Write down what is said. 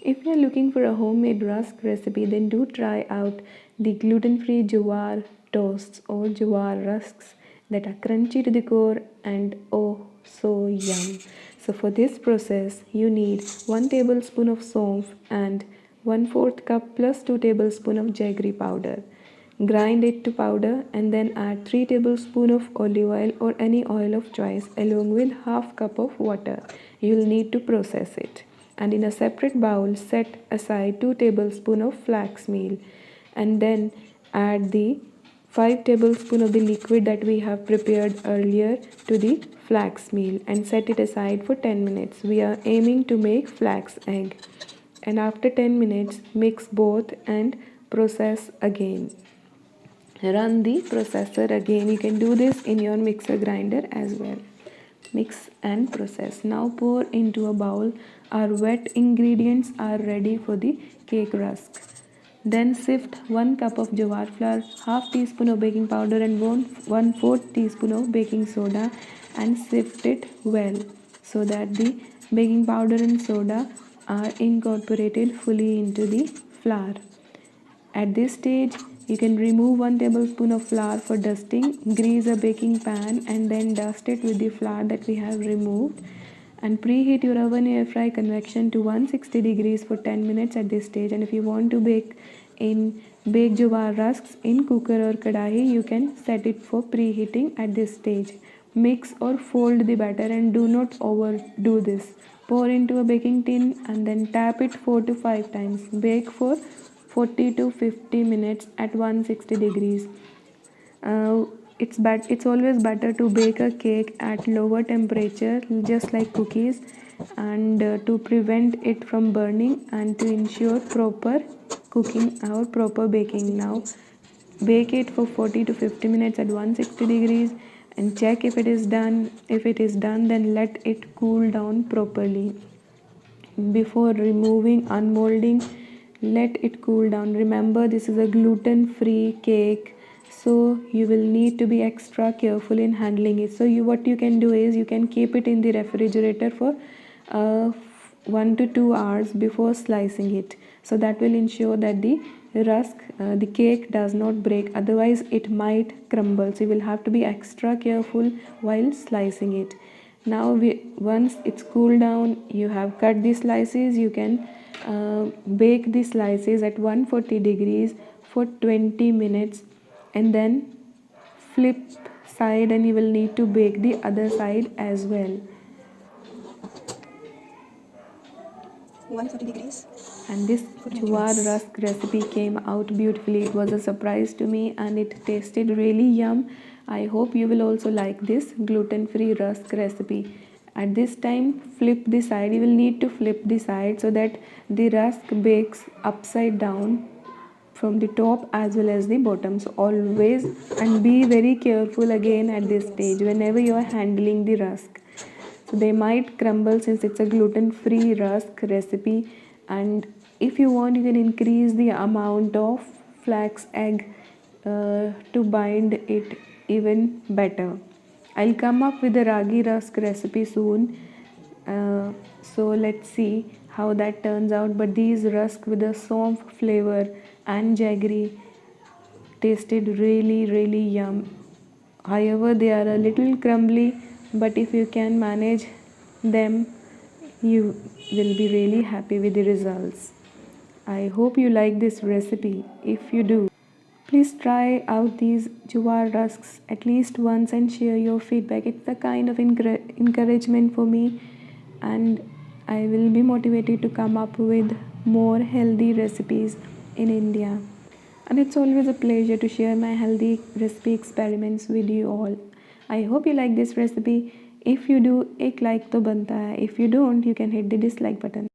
If you are looking for a homemade rusk recipe, then do try out the gluten-free jowar toasts or jowar rusks that are crunchy to the core and oh so yum. So for this process, you need 1 tablespoon of saunf and 1/4 cup plus 2 tablespoons of jaggery powder. Grind it to powder and then add 3 tablespoons of olive oil or any oil of choice along with half cup of water. You will need to process it. And in a separate bowl, set aside 2 tablespoons of flax meal and then add the 5 tablespoons of the liquid that we have prepared earlier to the flax meal and set it aside for 10 minutes. We are aiming to make flax egg. And after 10 minutes, mix both and process again. Run the processor again. You can do this in your mixer grinder as well. Mix and process. Now pour into a bowl. Our wet ingredients are ready for the cake rusk. Then sift 1 cup of jowar flour, half teaspoon of baking powder and 1/4 teaspoon of baking soda and sift it well so that the baking powder and soda are incorporated fully into the flour. At this stage, you can remove 1 tablespoon of flour for dusting, grease a baking pan and then dust it with the flour that we have removed and preheat your oven air fry convection to 160 degrees for 10 minutes at this stage. And if you want to bake jowar rusks in cooker or kadahi, you can set it for preheating at this stage. Mix or fold the batter and do not overdo this. Pour into a baking tin and then tap it 4 to 5 times. Bake for 40 to 50 minutes at 160 degrees. It's always better to bake a cake at lower temperature, just like cookies, and to prevent it from burning and to ensure proper cooking or proper baking. Now bake it for 40 to 50 minutes at 160 degrees and check if it is done. If it is done, then let it cool down properly before removing. Unmolding, let it cool down. Remember, this is a gluten-free cake, so you will need to be extra careful in handling it. So what you can do is you can keep it in the refrigerator for 1 to 2 hours before slicing it, so that will ensure that the cake does not break, otherwise it might crumble. So you will have to be extra careful while slicing it. Now once it's cooled down, you have cut the slices. You can bake the slices at 140 degrees for 20 minutes and then flip side, and you will need to bake the other side as well. 140 degrees. And this jowar rusk recipe came out beautifully. It was a surprise to me and it tasted really yum. I hope you will also like this gluten-free rusk recipe. At this time, flip the side. You will need to flip the side so that the rusk bakes upside down from the top as well as the bottom. So always, and be very careful again at this stage whenever you are handling the rusk. So they might crumble since it's a gluten-free rusk recipe, and if you want, you can increase the amount of flax egg to bind it even better. I'll come up with a ragi rusk recipe soon, so let's see how that turns out. But these rusk with a saunf flavor and jaggery tasted really yum. However, they are a little crumbly, but if you can manage them, you will be really happy with the results. I hope you like this recipe. If you do, please try out these jowar rusks at least once and share your feedback. It's a kind of encouragement for me, and I will be motivated to come up with more healthy recipes in India. And it's always a pleasure to share my healthy recipe experiments with you all. I hope you like this recipe. If you do, एक like तो बनता है. If you don't, you can hit the dislike button.